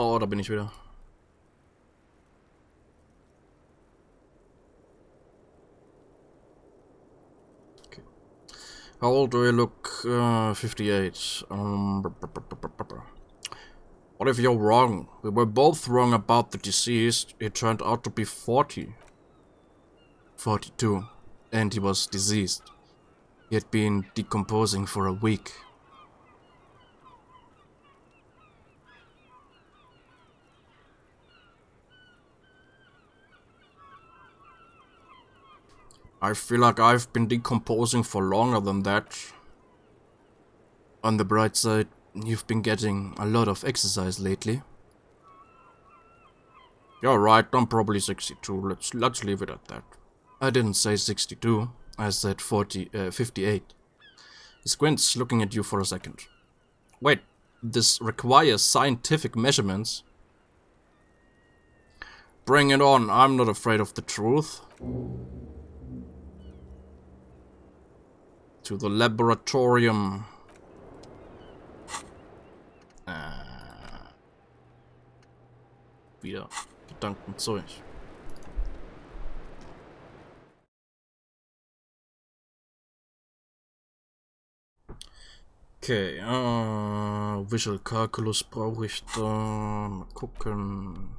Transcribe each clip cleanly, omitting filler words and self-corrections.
Da bin ich wieder. Okay. How old do I look? 58. What if you're wrong? We were both wrong about the deceased. He turned out to be 40. 42. And he was deceased. He had been decomposing for a week. I feel like I've been decomposing for longer than that. On the bright side, you've been getting a lot of exercise lately. You're right, I'm probably 62. Let's leave it at that. I didn't say 62. I said 58. He squints, looking at you for a second. Wait, this requires scientific measurements? Bring it on, I'm not afraid of the truth. To the laboratorium. Wieder Gedankenzeug. Okay, Visual Calculus brauche ich da. Mal gucken.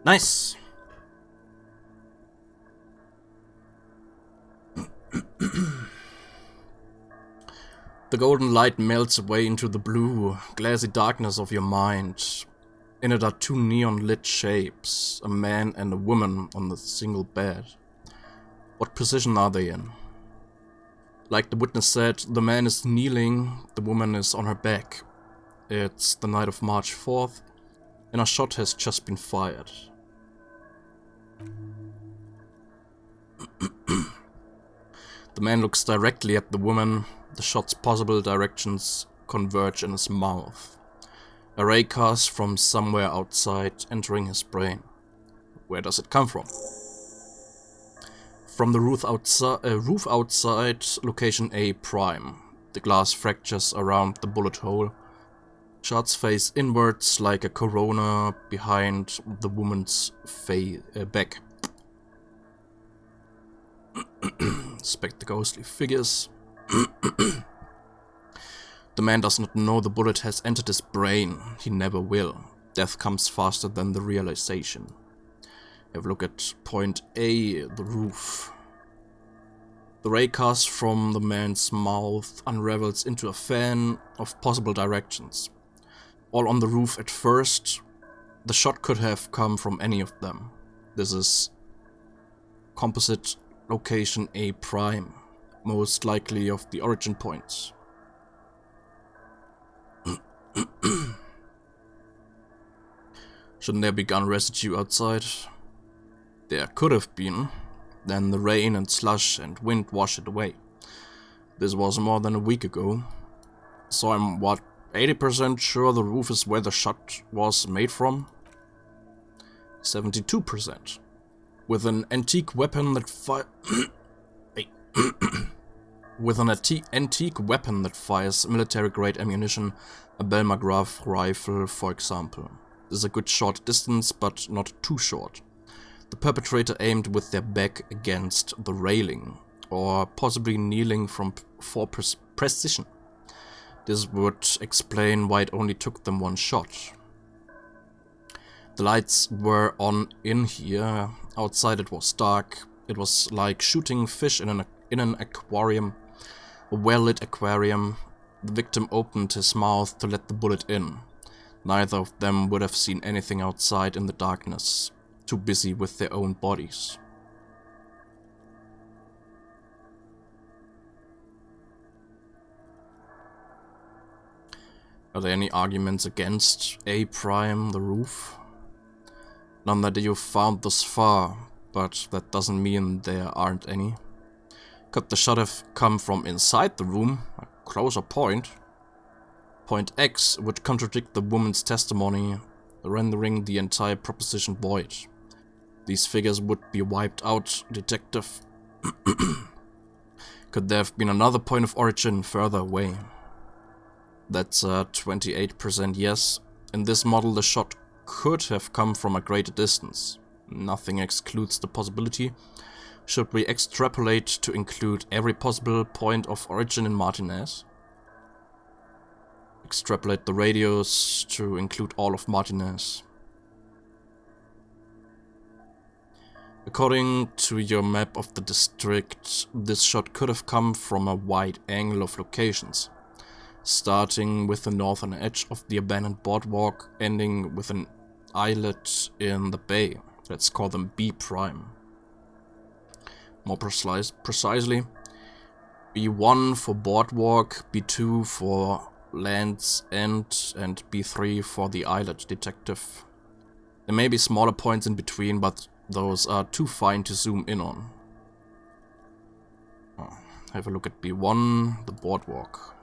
Nice. The golden light melts away into the blue, glassy darkness of your mind. In it are two neon-lit shapes, a man and a woman on a single bed. What position are they in? Like the witness said, the man is kneeling, the woman is on her back. It's the night of March 4th, and a shot has just been fired. The man looks directly at the woman. The shot's possible directions converge in his mouth. A ray cast from somewhere outside, entering his brain. Where does it come from? From the roof outside, location A prime. The glass fractures around the bullet hole. Shards face inwards like a corona behind the woman's back. Inspect the ghostly figures. The man does not know the bullet has entered his brain. He never will. Death comes faster than the realization. Have a look at point A, the roof. The ray cast from the man's mouth unravels into a fan of possible directions. All on the roof at first. The shot could have come from any of them. This is composite location A prime, most likely of the origin points. Shouldn't there be gun residue outside? There could have been. Then the rain and slush and wind wash it away. This was more than a week ago. So I'm, 80% sure the roof is where the shot was made from? 72%. With an antique weapon that with an antique weapon that fires military-grade ammunition, a Belmagraph rifle, for example. This is a good short distance, but not too short. The perpetrator aimed with their back against the railing, or possibly kneeling for precision. This would explain why it only took them one shot. The lights were on in here. Outside it was dark. It was like shooting fish in in an aquarium, a well-lit aquarium. The victim opened his mouth to let the bullet in. Neither of them would have seen anything outside in the darkness, too busy with their own bodies. Are there any arguments against A prime, the roof? None that you've found thus far, but that doesn't mean there aren't any. Could the shot have come from inside the room? A closer point. Point X would contradict the woman's testimony, rendering the entire proposition void. These figures would be wiped out, detective. Could there have been another point of origin further away? That's a 28% yes. In this model, the shot could have come from a greater distance. Nothing excludes the possibility. Should we extrapolate to include every possible point of origin in Martinez? Extrapolate the radius to include all of Martinez. According to your map of the district, this shot could have come from a wide angle of locations, starting with the northern edge of the abandoned boardwalk, ending with an islet in the bay. Let's call them B prime. More precisely, B1 for boardwalk, B2 for Land's End, and B3 for the islet, detective. There may be smaller points in between, but those are too fine to zoom in on. Have a look at B1, the boardwalk.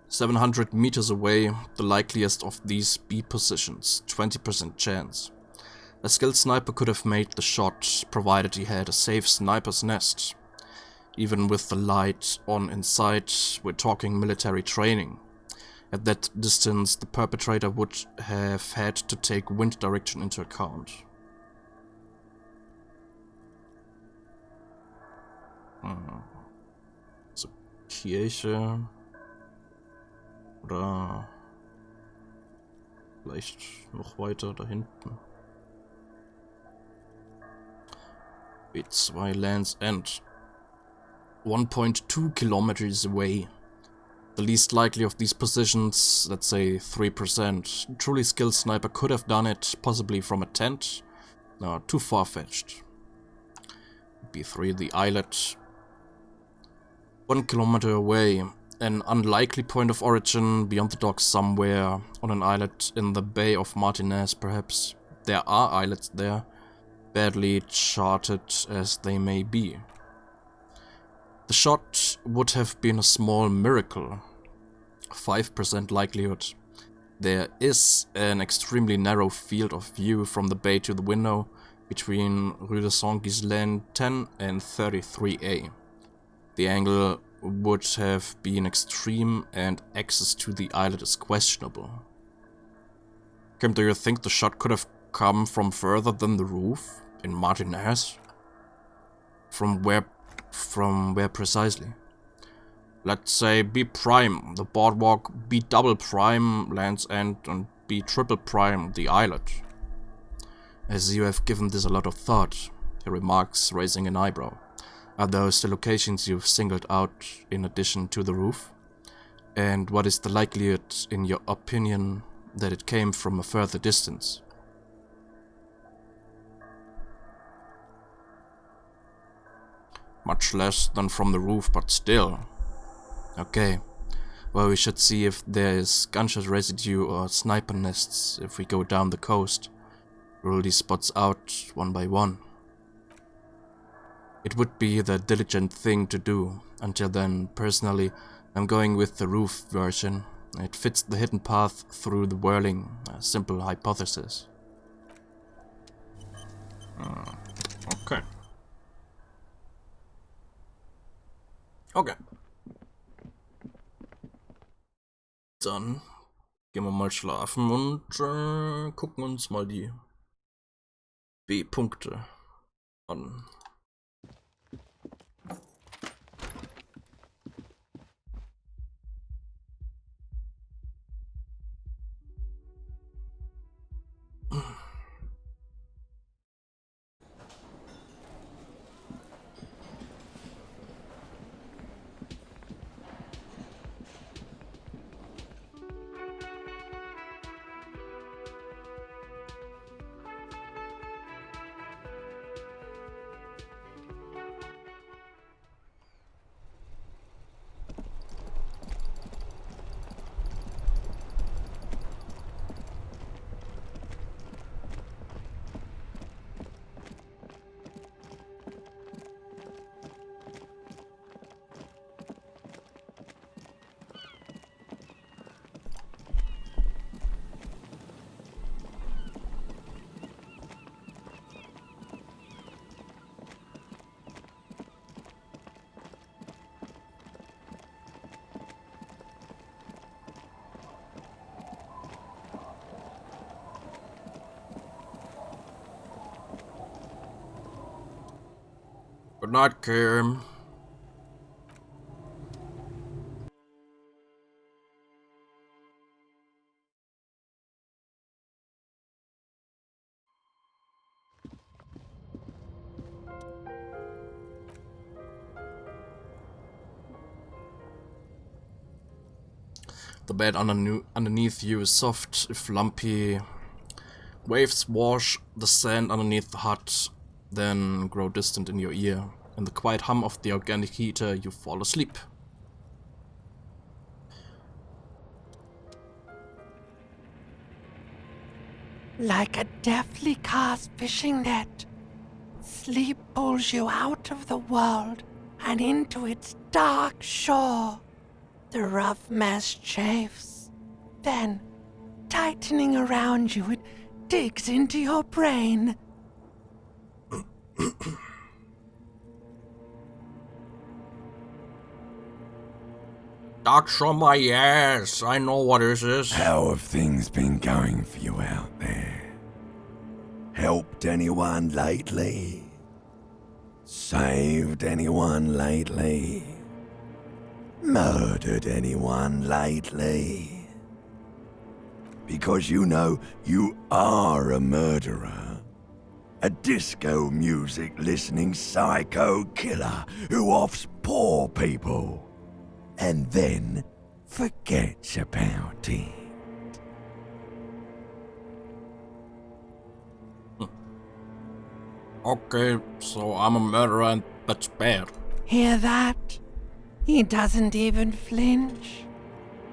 700 meters away, the likeliest of these B positions, 20% chance. A skilled sniper could have made the shot, provided he had a safe sniper's nest. Even with the light on inside, we're talking military training. At that distance, the perpetrator would have had to take wind direction into account. So, Kirche. Oder vielleicht noch weiter da hinten. B2 Land's End. 1.2 kilometers away. The least likely of these positions, let's say 3%. Truly skilled sniper could have done it, possibly from a tent. No, too far-fetched. B3, the islet. 1 kilometer away. An unlikely point of origin beyond the docks somewhere on an islet in the Bay of Martinez, perhaps. There are islets there, badly charted as they may be. The shot would have been a small miracle. 5% likelihood. There is an extremely narrow field of view from the bay to the window between Rue de Saint-Ghislain 10 and 33A. The angle would have been extreme and access to the islet is questionable. Kim, do you think the shot could have come from further than the roof? In Martinez? From where precisely? Let's say B prime, the boardwalk, B double prime, Land's End, and B triple prime, the islet. As you have given this a lot of thought, he remarks, raising an eyebrow. Are those the locations you've singled out in addition to the roof? And what is the likelihood, in your opinion, that it came from a further distance? Much less than from the roof, but still. Okay. Well, we should see if there is gunshot residue or sniper nests if we go down the coast. Rule these spots out one by one. It would be the diligent thing to do. Until then, personally, I'm going with the roof version. It fits the hidden path through the whirling, a simple hypothesis. Okay. Okay. Dann gehen wir mal schlafen und gucken uns mal die B-Punkte an. Good night, Kim. The bed underneath you is soft, if lumpy. Waves wash the sand underneath the hut, then grow distant in your ear. In the quiet hum of the organic heater, you fall asleep. Like a deftly cast fishing net, sleep pulls you out of the world and into its dark shore. The rough mesh chafes. Then, tightening around you, it digs into your brain. Dark shore my ass, I know what this is. How have things been going for you out there? Helped anyone lately? Saved anyone lately? Murdered anyone lately? Because you know you are a murderer. A disco music listening psycho killer who offs poor people and then forgets about it. Okay, so I'm a murderer and that's bad. Hear that? He doesn't even flinch.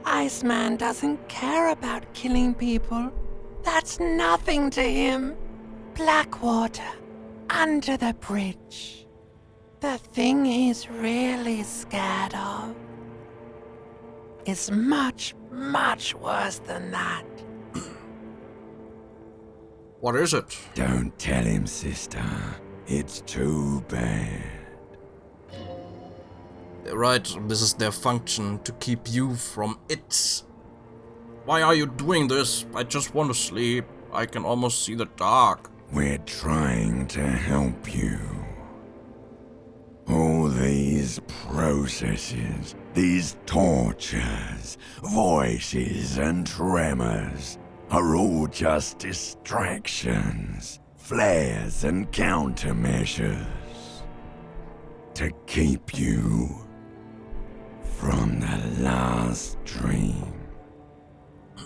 Iceman doesn't care about killing people. That's nothing to him. Blackwater, under the bridge. The thing he's really scared of is much, much worse than that. What is it? Don't tell him, sister. It's too bad. Right, this is their function, to keep you from it. Why are you doing this? I just want to sleep. I can almost see the dark. We're trying to help you. All these processes, these tortures, voices and tremors are all just distractions, flares and countermeasures to keep you from the last dream,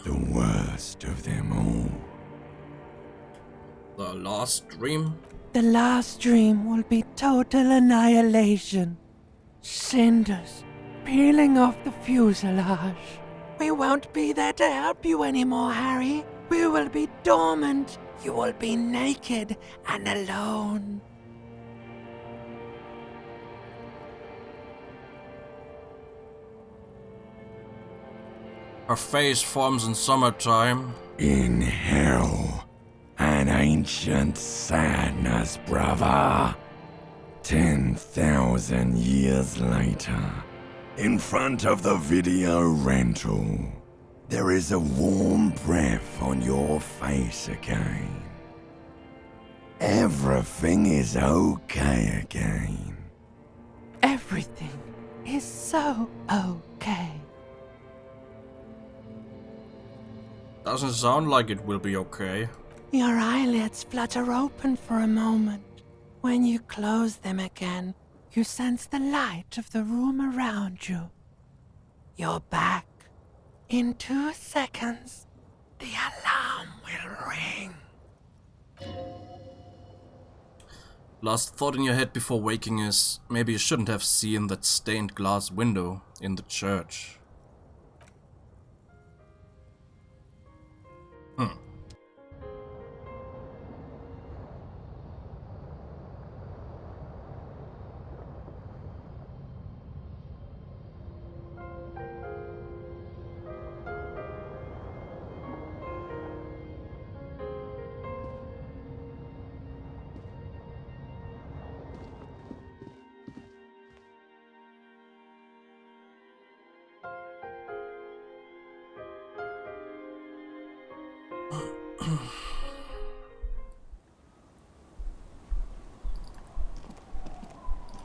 the worst of them all. The last dream? The last dream will be total annihilation. Cinders peeling off the fuselage. We won't be there to help you anymore, Harry. We will be dormant. You will be naked and alone. Her face forms in summertime. In hell, an ancient sadness, brother. 10,000 years later, in front of the video rental, there is a warm breath on your face again. Everything is okay again. Everything is so okay. Doesn't sound like it will be okay. Your eyelids flutter open for a moment. When you close them again, you sense the light of the room around you. You're back. In 2 seconds, the alarm will ring. Last thought in your head before waking is, maybe you shouldn't have seen that stained glass window in the church.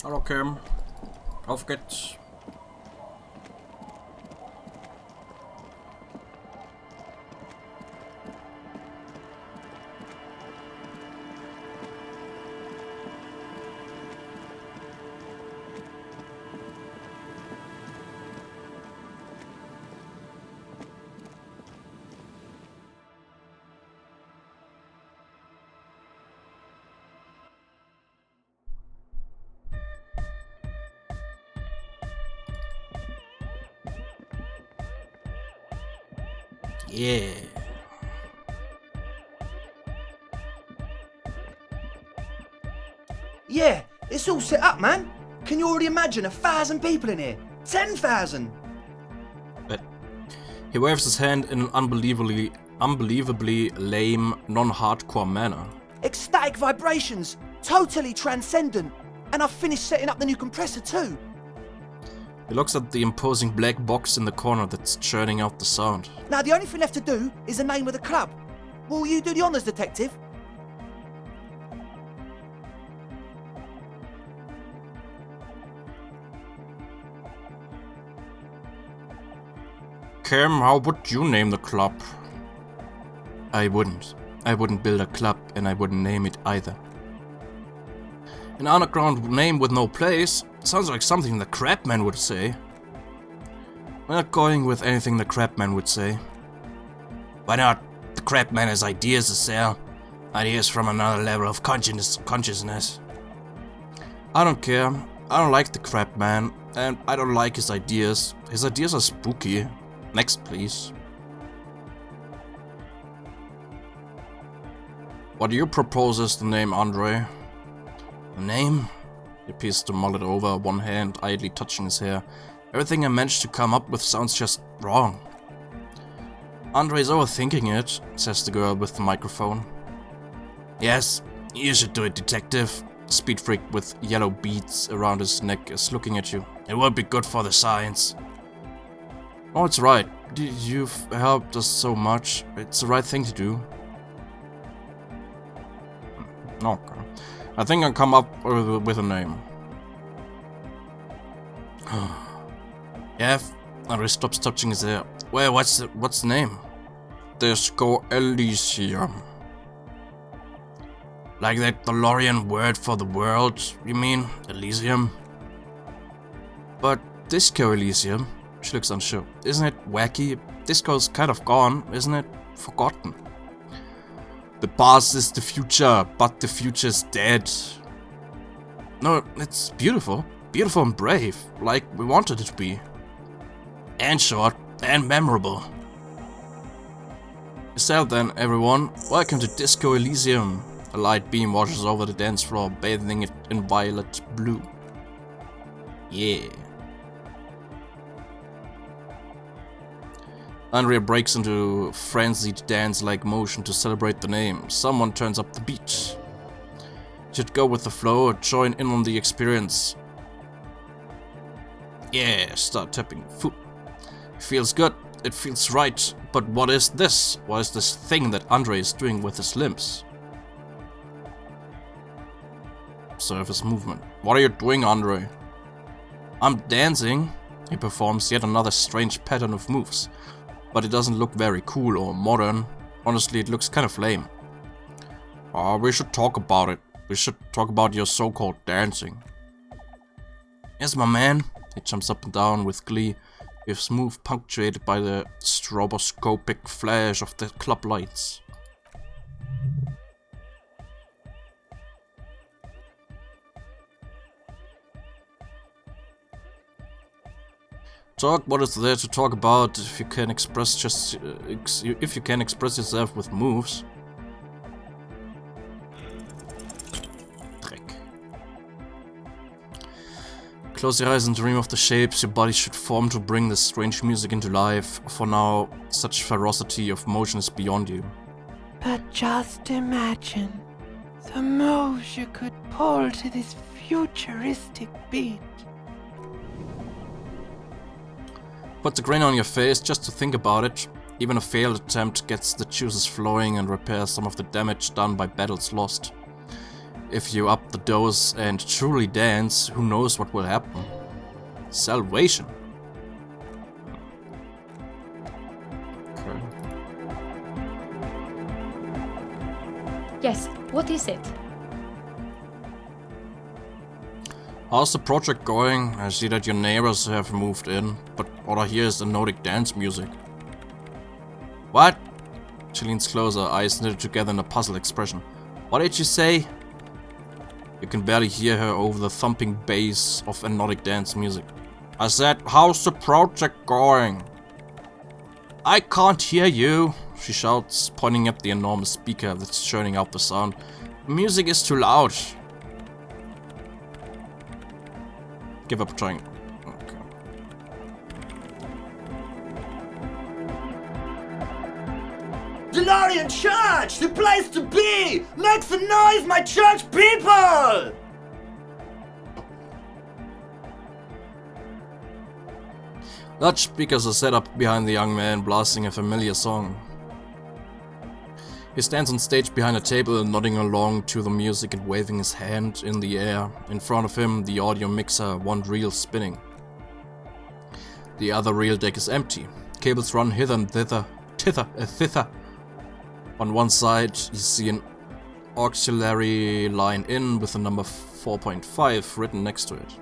Hallo Kim. Auf geht's. Yeah. Yeah, it's all set up, man. Can you already imagine 1,000 people in here? 10,000! But he waves his hand in an unbelievably lame, non-hardcore manner. Ecstatic vibrations, totally transcendent. And I've finished setting up the new compressor too. He looks at the imposing black box in the corner that's churning out the sound. Now the only thing left to do is the name of the club. Will you do the honours, detective? Kim, how would you name the club? I wouldn't. I wouldn't build a club, and I wouldn't name it either. An underground name with no place sounds like something the Crabman would say. We're not going with anything the Crabman would say. Why not? The Crabman has ideas to sell. Ideas from another level of consciousness. I don't care. I don't like the Crabman, and I don't like his ideas. His ideas are spooky. Next, please. What do you propose as the name, Andre? The name? He appears to mull it over, one hand idly touching his hair. Everything I managed to come up with sounds just wrong. Andre's overthinking it, says the girl with the microphone. Yes, you should do it, detective. Speed freak with yellow beads around his neck is looking at you. It would be good for the science. Oh, it's right. You've helped us so much. It's the right thing to do. Okay. I think I'll come up with a name. Yeah, Andre stops touching his hair. Well, what's the name? Disco Elysium. Like that DeLorean word for the world, you mean? Elysium? But Disco Elysium? She looks unsure. Isn't it wacky? Disco's kind of gone, isn't it? Forgotten. The past is the future, but the future's dead. No, it's beautiful. Beautiful and brave, like we wanted it to be. And short, and memorable. So then, everyone, welcome to Disco Elysium. A light beam washes over the dance floor, bathing it in violet blue. Yeah. Andrea breaks into frenzied dance-like motion to celebrate the name. Someone turns up the beat. Should go with the flow or join in on the experience. Yeah, start tapping foot. It feels good, it feels right, but what is this? What is this thing that Andre is doing with his limbs? Observe his movement. What are you doing, Andre? I'm dancing. He performs yet another strange pattern of moves. But it doesn't look very cool or modern. Honestly, it looks kind of lame. We should talk about it. We should talk about your so-called dancing. Yes, my man. He jumps up and down with glee, his move punctuated by the stroboscopic flash of the club lights. Talk. What is there to talk about if you can express yourself with moves? Dreck. Close your eyes and dream of the shapes your body should form to bring this strange music into life. For now, such ferocity of motion is beyond you. But just imagine the moves you could pull to this futuristic beat. Put the grin on your face just to think about it. Even a failed attempt gets the juices flowing and repairs some of the damage done by battles lost. If you up the dose and truly dance, who knows what will happen? Salvation. Okay. Yes, what is it? How's the project going? I see that your neighbors have moved in, but all I hear is the Nordic dance music. What? She leans closer, eyes knitted together in a puzzled expression. What did you say? You can barely hear her over the thumping bass of Nordic dance music. I said, how's the project going? I can't hear you, she shouts, pointing at the enormous speaker that's churning out the sound. The music is too loud. Give up trying. Okay. DeLorean Church! The place to be! Make some noise, my church people! Large speakers are set up behind the young man, blasting a familiar song. He stands on stage behind a table, nodding along to the music and waving his hand in the air. In front of him, the audio mixer, one reel spinning. The other reel deck is empty. Cables run hither and thither. Thither. On one side, you see an auxiliary line in with the number 4.5 written next to it.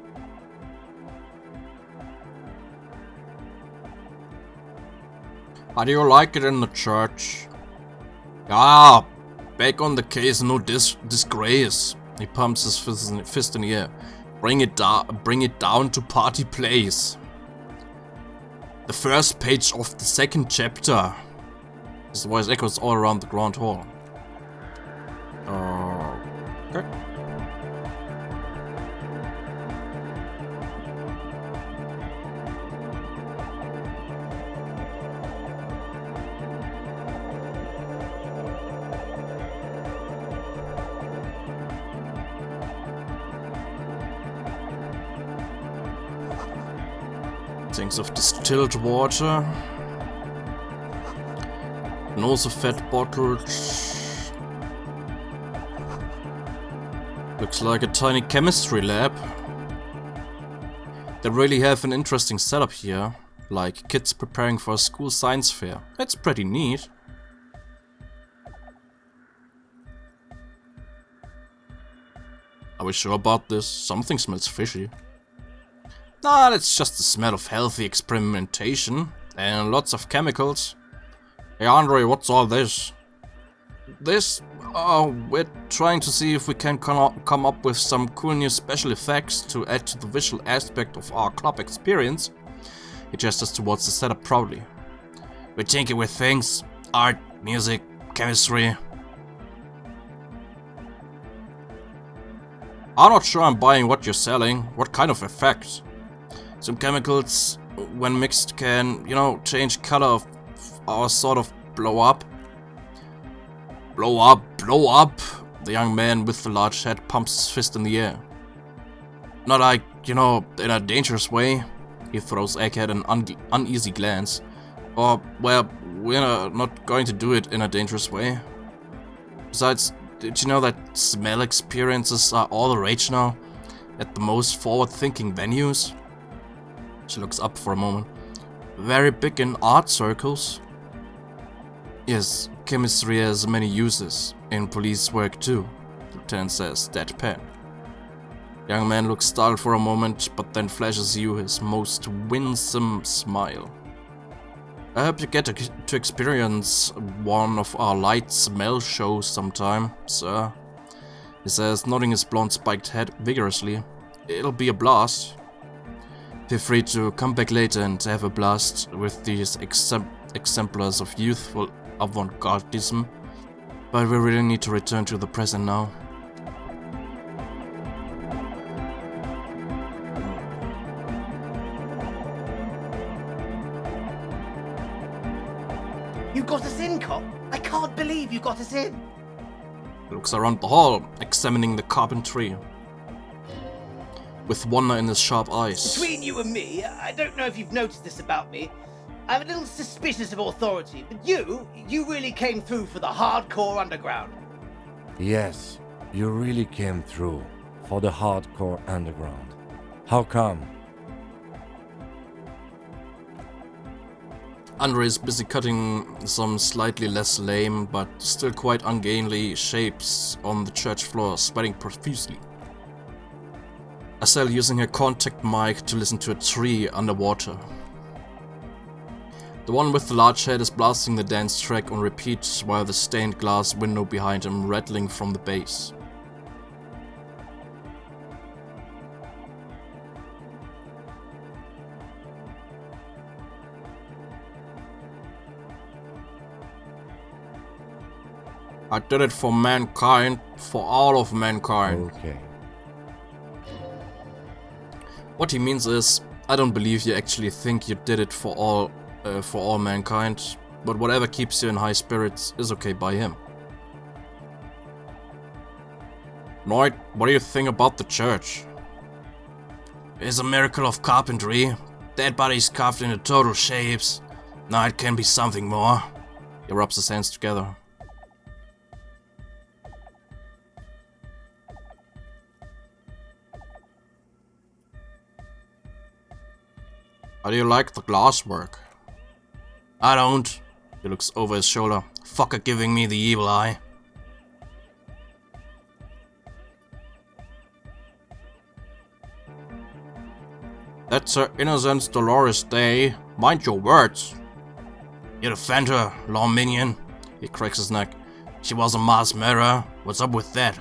How do you like it in the church? Ah, back on the case, no disgrace. He pumps his fist in the air. Bring it down to party place. The first page of the second chapter. His voice echoes all around the grand hall. Okay. Thinks of distilled water. Knows a fat bottle. Looks like a tiny chemistry lab. They really have an interesting setup here. Like kids preparing for a school science fair. That's pretty neat. Are we sure about this? Something smells fishy. Nah, that's just the smell of healthy experimentation and lots of chemicals. Hey Andre, what's all this? This? Oh, we're trying to see if we can come up with some cool new special effects to add to the visual aspect of our club experience. He gestures towards the setup proudly. We tinker with things, art, music, chemistry. I'm not sure I'm buying what you're selling. What kind of effect? Some chemicals, when mixed, can, change color or sort of blow up. Blow up! The young man with the large head pumps his fist in the air. Not like, in a dangerous way. He throws Egghead an uneasy glance. Or, well, we're not going to do it in a dangerous way. Besides, did you know that smell experiences are all the rage now? At the most forward-thinking venues? She looks up for a moment. Very big in art circles. Yes, chemistry has many uses. In police work too, Lieutenant says, deadpan. Young man looks startled for a moment, but then flashes you his most winsome smile. I hope you get to experience one of our light smell shows sometime, sir. He says, nodding his blonde spiked head vigorously. It'll be a blast. Feel free to come back later and have a blast with these exemplars of youthful avant-gardism, but we really need to return to the present now. You got us in, cop? I can't believe you got us in. He looks around the hall, examining the carpentry, with wonder in his sharp eyes. Between you and me, I don't know if you've noticed this about me. I'm a little suspicious of authority, but you really came through for the hardcore underground. Yes, You really came through for the hardcore underground. How come? Andre is busy cutting some slightly less lame but still quite ungainly shapes on the church floor, sweating profusely. Estelle using her contact mic to listen to a tree underwater. The one with the large head is blasting the dance track on repeat while the stained glass window behind him rattling from the bass. I did it for mankind, for all of mankind. Okay. What he means is, I don't believe you actually think you did it for all mankind, but whatever keeps you in high spirits is okay by him. Noid, what do you think about the church? It's a miracle of carpentry. Dead bodies carved into total shapes. Now it can be something more. He rubs his hands together. How do you like the glasswork? I don't. He looks over his shoulder. Fucker giving me the evil eye. That's her Innocence Dolores Day. Mind your words. You defend her, law minion. He cracks his neck. She was a mass murderer. What's up with that?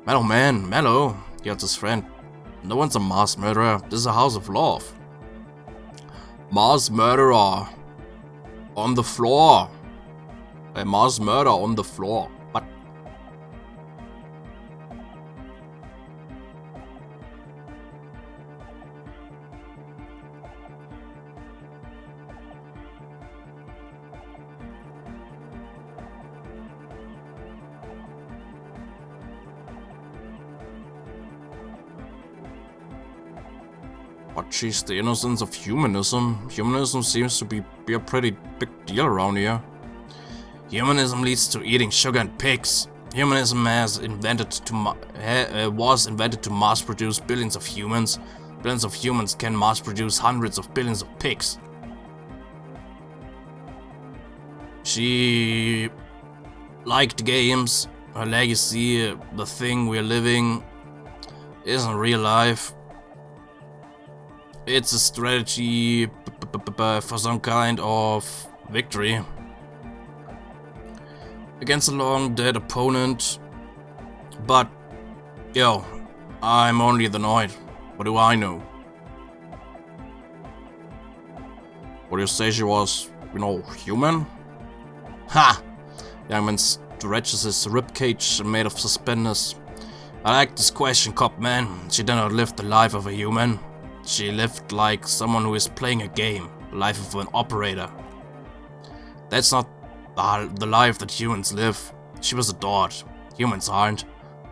Mellow man, mellow. He has his friend. No one's a mass murderer. This is a house of love. Mass murderer. On the floor. A mass murder on the floor. What? But she's the innocence of humanism. Humanism seems to be a pretty big deal around here. Humanism leads to eating sugar and pigs. Humanism was invented to mass produce billions of humans. Billions of humans can mass produce hundreds of billions of pigs. She liked games. Her legacy, the thing we're living, isn't real life. It's a strategy for some kind of victory against a long dead opponent. But, yo, I'm only the Noid. What do I know? What do you say she was, human? Ha! Young man stretches his ribcage made of suspenders. I like this question, cop man. She did not live the life of a human. She lived like someone who is playing a game, the life of an operator. That's not the life that humans live. She was adored. Humans aren't.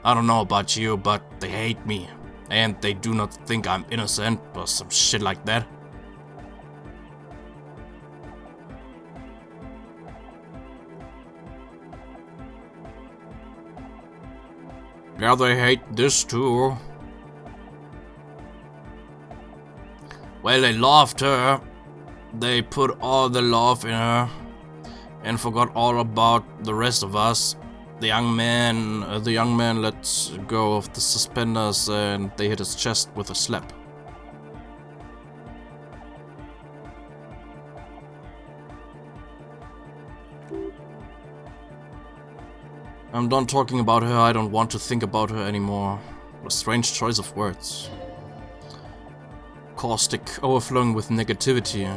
I don't know about you, but they hate me. And they do not think I'm innocent or some shit like that. Yeah, they hate this too. Well, they loved her. They put all the love in her and forgot all about the rest of us. The young man let go of the suspenders and they hit his chest with a slap. I'm done talking about her. I don't want to think about her anymore. What a strange choice of words. Caustic, overflowing with negativity.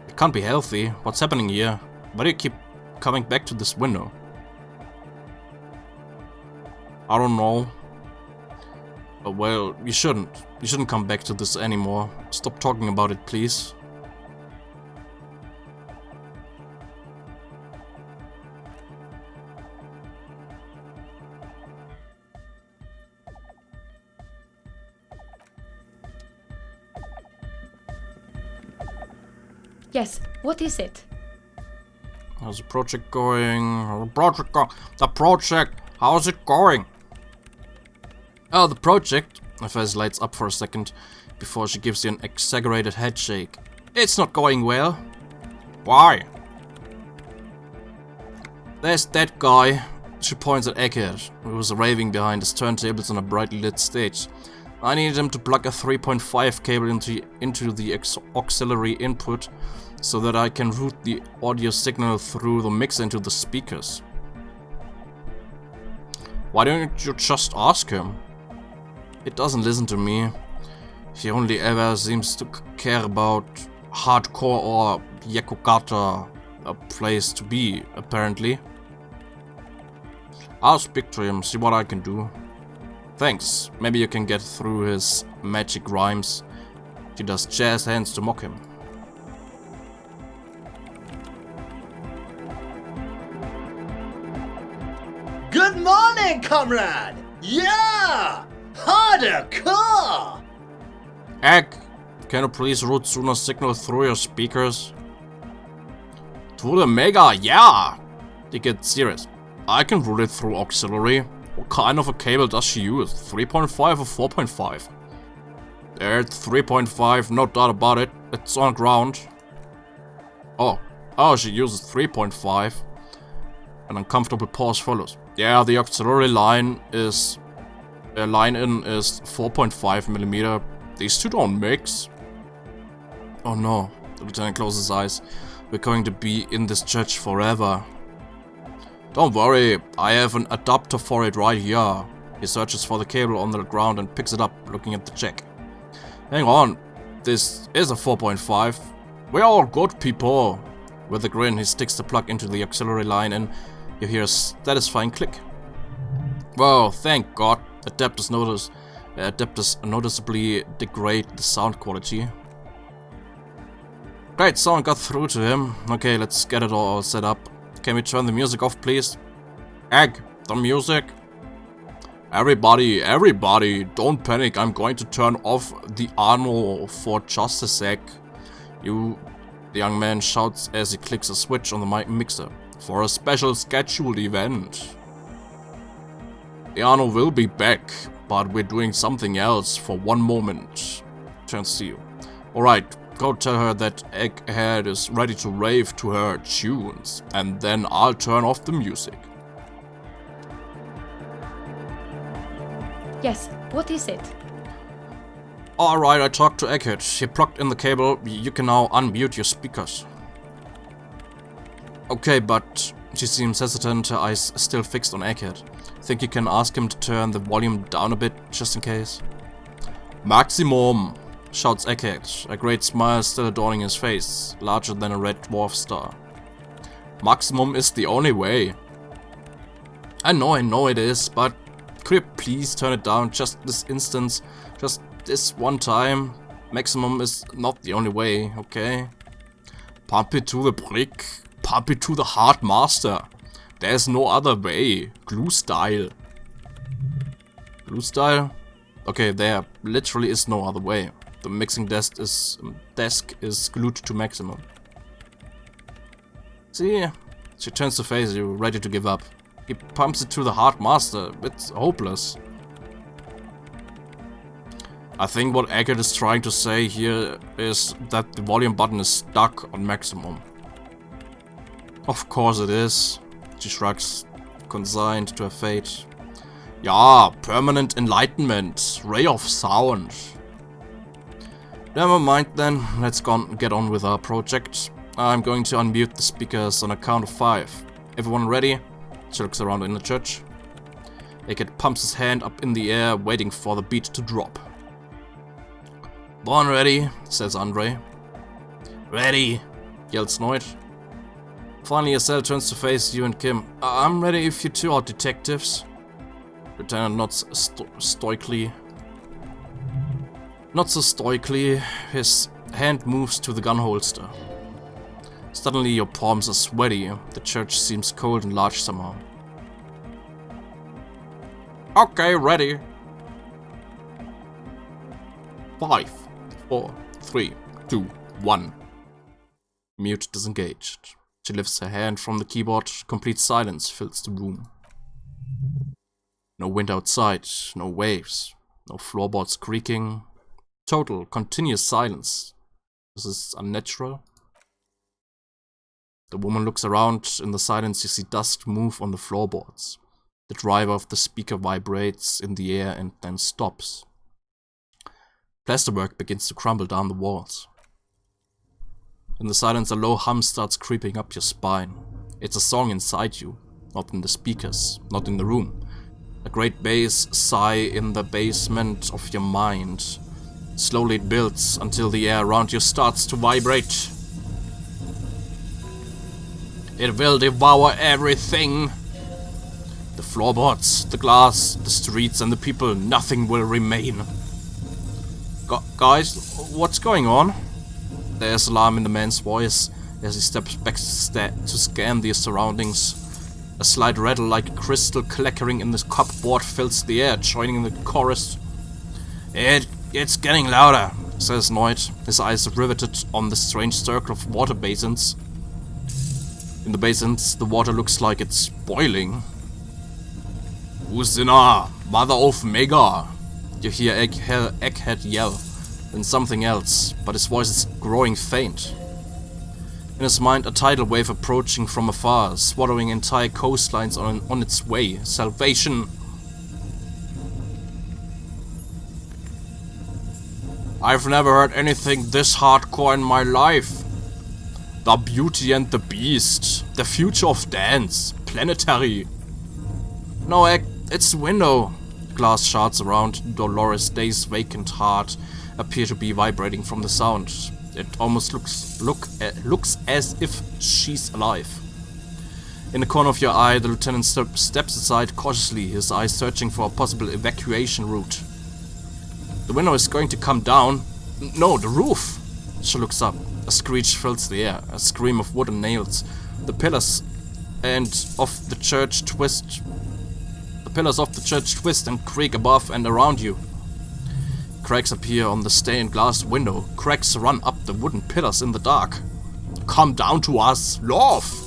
It can't be healthy. What's happening here? Why do you keep coming back to this window? I don't know. Well, you shouldn't. You shouldn't come back to this anymore. Stop talking about it, please. Yes, what is it? How's the project going? The project How's it going? Oh, the project. Her face lights up for a second before she gives you an exaggerated head shake. It's not going well. Why? There's that guy. She points at Eckert, who was raving behind his turntables on a brightly lit stage. I needed him to plug a 3.5 cable into the auxiliary input so that I can route the audio signal through the mixer into the speakers. Why don't you just ask him? He doesn't listen to me. He only ever seems to care about hardcore or Yakugata, a place to be, apparently. I'll speak to him, see what I can do. Thanks, maybe you can get through his magic rhymes. She does jazz hands to mock him. Good morning, comrade! Yeah! Hardcore! Egg, can you please route Suna's signal through your speakers? To the Mega, yeah! They get serious. I can route it through auxiliary. What kind of a cable does she use? 3.5 or 4.5? It's 3.5, no doubt about it. It's on ground. Oh, she uses 3.5. An uncomfortable pause follows. Yeah, the auxiliary line is... line in is 4.5mm. These two don't mix. Oh no, the lieutenant closes his eyes. We're going to be in this church forever. Don't worry, I have an adapter for it right here. He searches for the cable on the ground and picks it up, looking at the check. Hang on, this is a 4.5. We're all good people. With a grin, he sticks the plug into the auxiliary line and you hear a satisfying click. Whoa, thank God. Adapters noticeably degrade the sound quality. Great, someone got through to him. Okay, let's get it all set up. Can we turn the music off, please? Egg, the music. Everybody, don't panic. I'm going to turn off the Arno for just a sec. The young man shouts as he clicks a switch on the mic mixer. For a special scheduled event. The Arno will be back, but we're doing something else for one moment. Turns to you. Alright, go tell her that Egghead is ready to rave to her tunes, and then I'll turn off the music. Yes, what is it? Alright, I talked to Egghead. He plugged in the cable. You can now unmute your speakers. Okay, but she seems hesitant, her eyes still fixed on Egghead. Think you can ask him to turn the volume down a bit, just in case? Maximum! Shouts Egghead, a great smile still adorning his face, larger than a red dwarf star. Maximum is the only way. I know it is, but could you please turn it down just this instance, just this one time? Maximum is not the only way, okay? Pump it to the brick, pump it to the hard master. There's no other way. Glue style. Glue style? Okay, there literally is no other way. The mixing desk is glued to maximum. See? She turns to face you, ready to give up. He pumps it to the hard master. It's hopeless. I think what Eggert is trying to say here is that the volume button is stuck on maximum. Of course it is. She shrugs, consigned to her fate. Yeah, permanent enlightenment, ray of sound. Never mind then, let's get on with our project. I'm going to unmute the speakers on a count of 5. Everyone ready? She looks around in the church. Eggert pumps his hand up in the air, waiting for the beat to drop. Born ready, says Andre. Ready, yells Snoid. Finally, Estelle turns to face you and Kim. I'm ready if you two are detectives. Lieutenant nods stoically. Not so stoically, his hand moves to the gun holster. Suddenly your palms are sweaty. The church seems cold and large somehow. Okay, ready. 5, 4, 3, 2, 1. Mute disengaged. She lifts her hand from the keyboard. Complete silence fills the room. No wind outside, no waves, no floorboards creaking. Total, continuous silence. This is unnatural. The woman looks around. In the silence you see dust move on the floorboards. The driver of the speaker vibrates in the air and then stops. Plasterwork begins to crumble down the walls. In the silence a low hum starts creeping up your spine. It's a song inside you, not in the speakers, not in the room. A great bass sigh in the basement of your mind. Slowly it builds until the air around you starts to vibrate. It will devour everything. The floorboards, the glass, the streets and the people, nothing will remain. Guys, what's going on? There's alarm in the man's voice as he steps back to scan the surroundings. A slight rattle like a crystal clackering in the cupboard fills the air, joining the chorus. It's getting louder, says Noid, his eyes riveted on the strange circle of water basins. In the basins, the water looks like it's boiling. Usina, mother of Mega! You hear Egghead yell, then something else, but his voice is growing faint. In his mind, a tidal wave approaching from afar, swallowing entire coastlines on its way. Salvation! I've never heard anything this hardcore in my life. The Beauty and the Beast, the future of dance, planetary. No, it's the window. Glass shards around Dolores Day's vacant heart appear to be vibrating from the sound. It almost looks as if she's alive. In the corner of your eye, the lieutenant steps aside cautiously, his eyes searching for a possible evacuation route. The window is going to come down. No, the roof! She looks up. A screech fills the air, a scream of wooden nails. The pillars of the church twist and creak above and around you. Cracks appear on the stained glass window. Cracks run up the wooden pillars in the dark. Come down to us, love!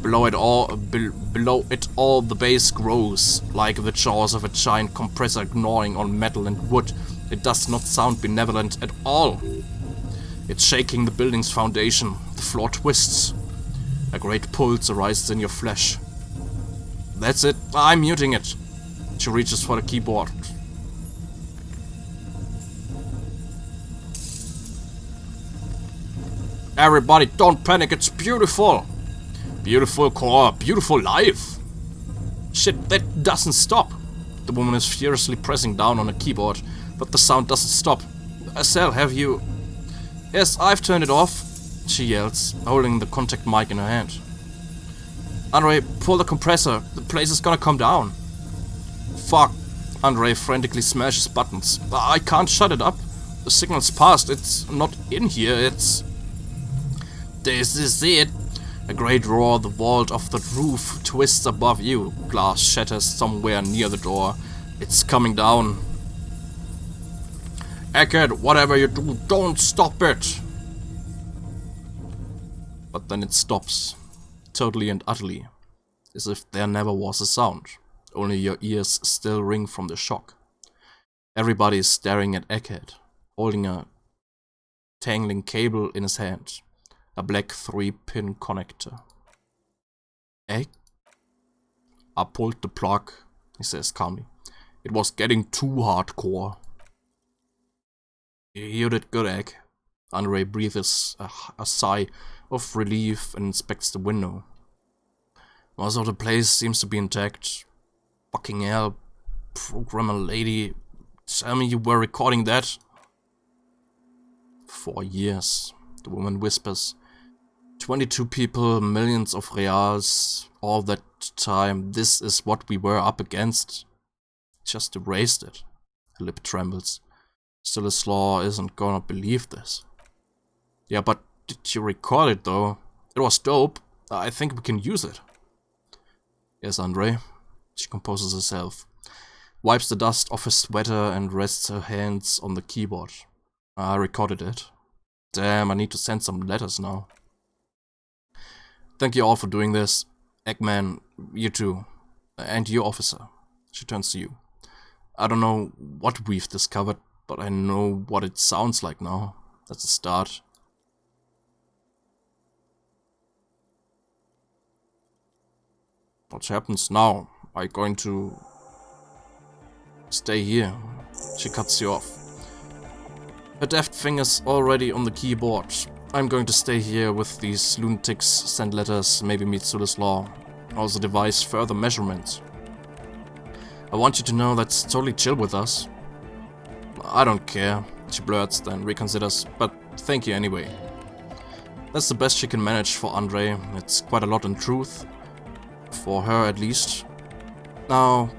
Below it all, the base grows, like the jaws of a giant compressor gnawing on metal and wood. It does not sound benevolent at all. It's shaking the building's foundation. The floor twists. A great pulse arises in your flesh. That's it. I'm muting it. She reaches for the keyboard. Everybody, don't panic. It's beautiful. Beautiful core. Beautiful life. Shit, that doesn't stop. The woman is furiously pressing down on a keyboard, but the sound doesn't stop. Estelle, have you... Yes, I've turned it off, she yells, holding the contact mic in her hand. Andre, pull the compressor. The place is gonna come down. Fuck. Andre frantically smashes buttons. I can't shut it up. The signal's passed. It's not in here. It's... This is it. A great roar, the vault of the roof twists above you. Glass shatters somewhere near the door. It's coming down. Eckert, whatever you do, don't stop it! But then it stops. Totally and utterly. As if there never was a sound. Only your ears still ring from the shock. Everybody is staring at Eckert, holding a tangling cable in his hand. A black 3-pin connector. Egg? I pulled the plug, he says calmly. It was getting too hardcore. You did good, Egg. Andre breathes a sigh of relief and inspects the window. Most of the place seems to be intact. Fucking hell, programmer lady, tell me you were recording that? 4 years, the woman whispers. 22 people, millions of reals, all that time. This is what we were up against. Just erased it. Her lip trembles. Still, his law isn't gonna believe this. Yeah, but did you record it though? It was dope. I think we can use it. Yes, Andre. She composes herself. Wipes the dust off her sweater and rests her hands on the keyboard. I recorded it. Damn, I need to send some letters now. Thank you all for doing this. Eggman, you too. And you, officer. She turns to you. I don't know what we've discovered, but I know what it sounds like now. That's a start. What happens now? Are you going to stay here? She cuts you off. Her deft fingers already on the keyboard. I'm going to stay here with these lunatics, send letters, maybe meet Sula's law. Also devise further measurements. I want you to know that's totally chill with us. I don't care, she blurts, then reconsiders, but thank you anyway. That's the best she can manage for Andre. It's quite a lot in truth. For her at least. Now,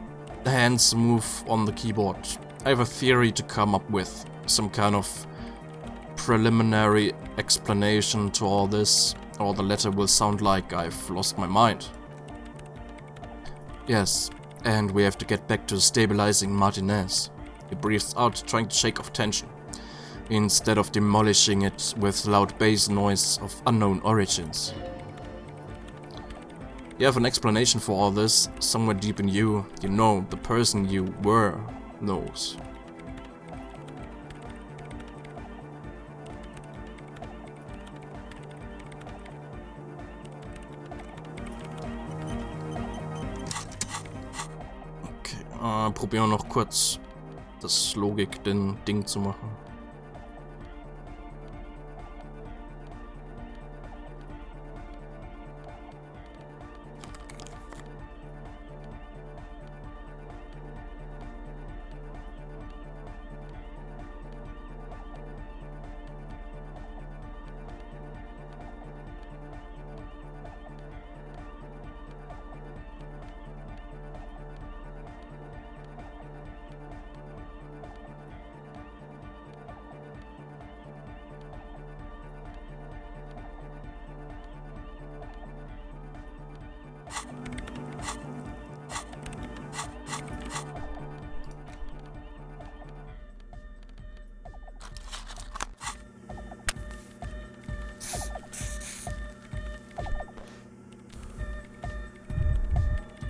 the hands move on the keyboard. I have a theory to come up with. Some kind of preliminary explanation to all this, or the letter will sound like I've lost my mind. Yes, and we have to get back to stabilizing Martinez. He breathes out, trying to shake off tension, instead of demolishing it with loud bass noise of unknown origins. You have an explanation for all this. Somewhere deep in you, you know the person you were knows. Okay, probieren wir noch kurz das Logik-Ding zu machen.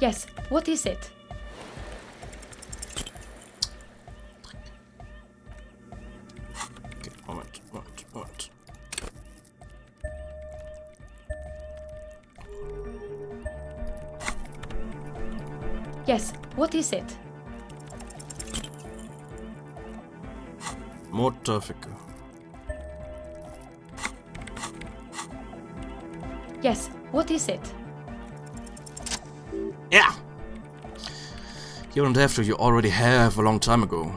Yes, what is it? Okay, Moment. Yes, what is it? Motorficker. Yes, what is it? Yeah! You don't have to, you already have a long time ago.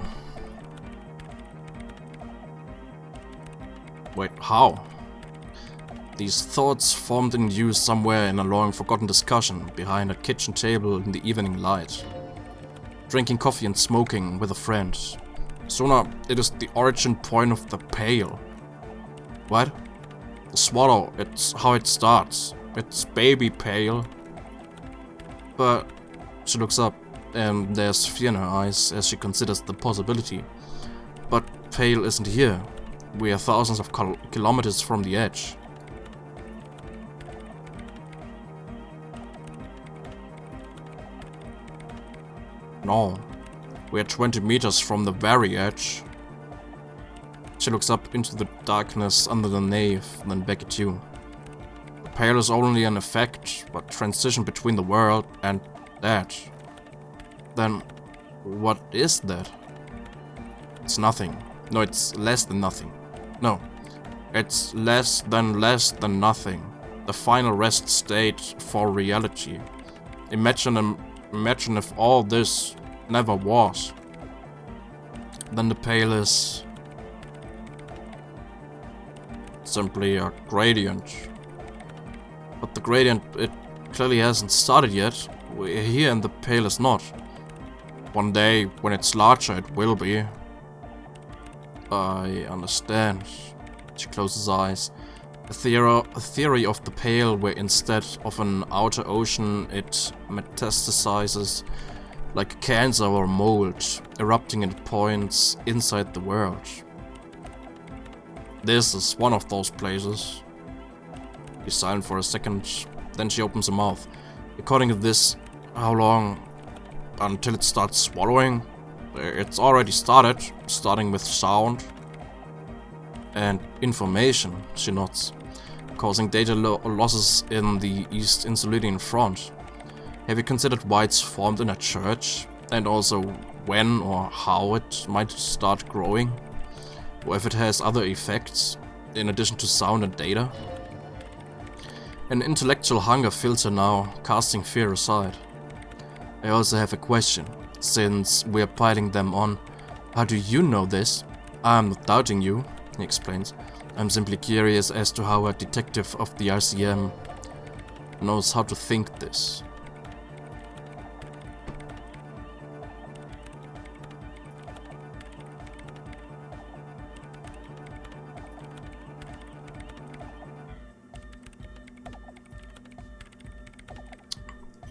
Wait, how? These thoughts formed in you somewhere in a long forgotten discussion behind a kitchen table in the evening light. Drinking coffee and smoking with a friend. Sooner, it is the origin point of the pail. What? The swallow, it's how it starts. It's baby pale. But she looks up, and there's fear in her eyes as she considers the possibility. But Pale isn't here. We are thousands of kilometers from the edge. No, we are 20 meters from the very edge. She looks up into the darkness under the nave, then back at you. Pale is only an effect, but transition between the world and that. Then, what is that? It's nothing. No, it's less than nothing. No, it's less than nothing. The final rest state for reality. Imagine if all this never was. Then the Pale is simply a gradient. But the gradient, it clearly hasn't started yet. We're here and the Pale is not. One day, when it's larger, it will be. I understand. She closes eyes. A theory of the Pale where instead of an outer ocean, it metastasizes like cancer or mold, erupting at points inside the world. This is one of those places. She's silent for a second, then she opens her mouth. According to this, how long until it starts swallowing. It's already started, starting with sound and information, she nods, causing data losses in the East Insulian front. Have you considered why it's formed in a church? And also when or how it might start growing? Or if it has other effects, in addition to sound and data? An intellectual hunger fills her now, casting fear aside. I also have a question, since we're piling them on. How do you know this? I'm not doubting you, he explains. I'm simply curious as to how a detective of the RCM knows how to think this.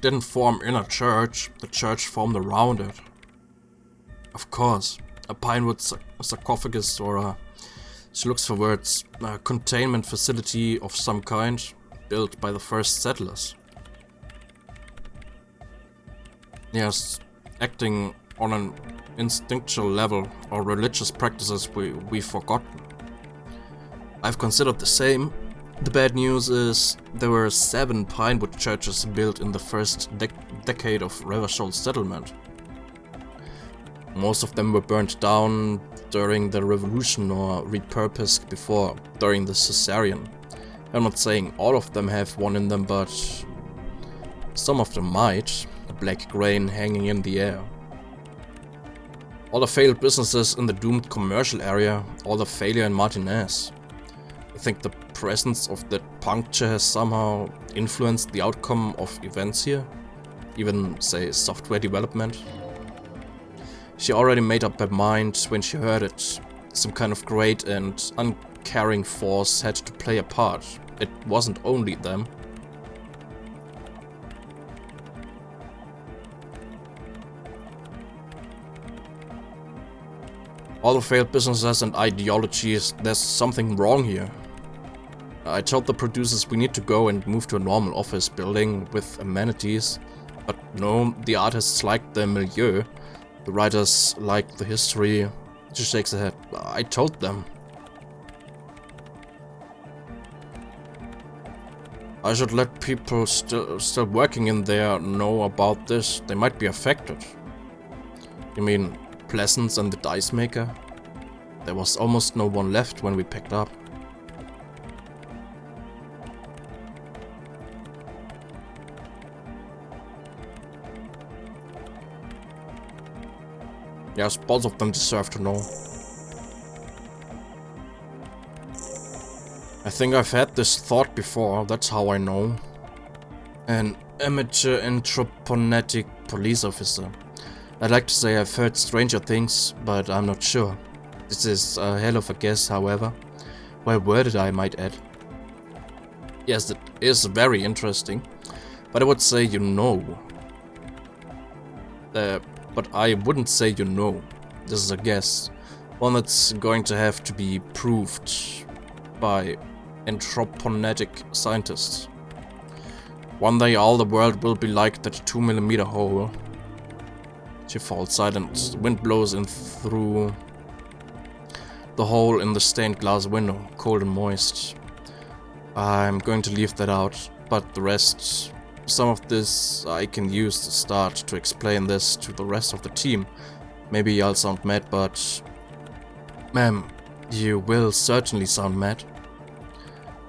Didn't form in a church, the church formed around it. Of course, a pinewood sarcophagus or a, she looks for words, a containment facility of some kind, built by the first settlers. Yes, acting on an instinctual level or religious practices we've forgotten. I've considered the same. The bad news is there were 7 pinewood churches built in the first decade of Revershol's settlement. Most of them were burnt down during the revolution or repurposed before, during the Caesarean. I'm not saying all of them have one in them, but some of them might, a black grain hanging in the air. All the failed businesses in the doomed commercial area, all the failure in Martinez. I think the presence of that puncture has somehow influenced the outcome of events here, even, say, software development. She already made up her mind when she heard it. Some kind of great and uncaring force had to play a part. It wasn't only them. All the failed businesses and ideologies, there's something wrong here. I told the producers we need to go and move to a normal office building with amenities, but no, the artists liked the milieu, the writers liked the history. She shakes her head. I told them. I should let people still working in there know about this. They might be affected. You mean Pleasance and the dice maker? There was almost no one left when we picked up. Yes, both of them deserve to know. I think I've had this thought before, that's how I know. An amateur anthroponetic police officer. I'd like to say I've heard stranger things, but I'm not sure. This is a hell of a guess, however. Well worded, I might add. Yes, it is very interesting, but I would say you know. But I wouldn't say you know. This is a guess. One that's going to have to be proved by anthroponetic scientists. One day all the world will be like that 2mm hole. She falls silent. The wind blows in through the hole in the stained glass window, cold and moist. I'm going to leave that out, but the rest... Some of this I can use to start to explain this to the rest of the team. Maybe I'll sound mad, but... Ma'am, you will certainly sound mad.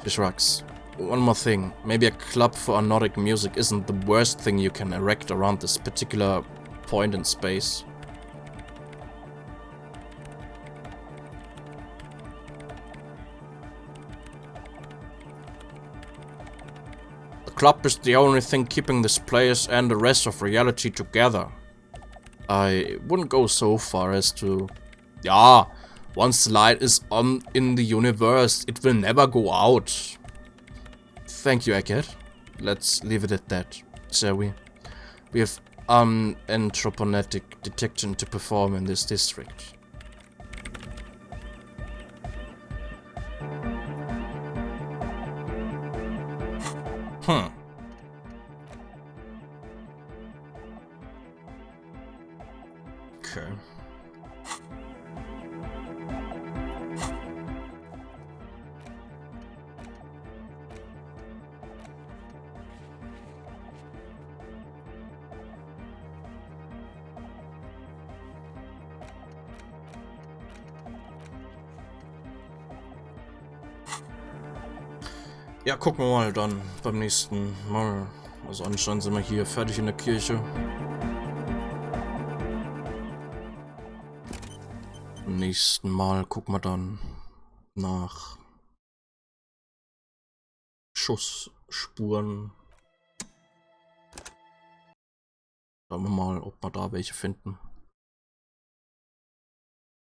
She shrugs. One more thing. Maybe a club for anodic music isn't the worst thing you can erect around this particular point in space. The club is the only thing keeping this place and the rest of reality together. I wouldn't go so far as to... Yeah, once the light is on in the universe, it will never go out. Thank you, Eckert. Let's leave it at that, shall we? We have anthroponetic detection to perform in this district. Ja, gucken wir mal dann beim nächsten Mal. Also anscheinend sind wir hier fertig in der Kirche. Beim nächsten Mal gucken wir dann nach Schussspuren. Schauen wir mal, ob wir da welche finden.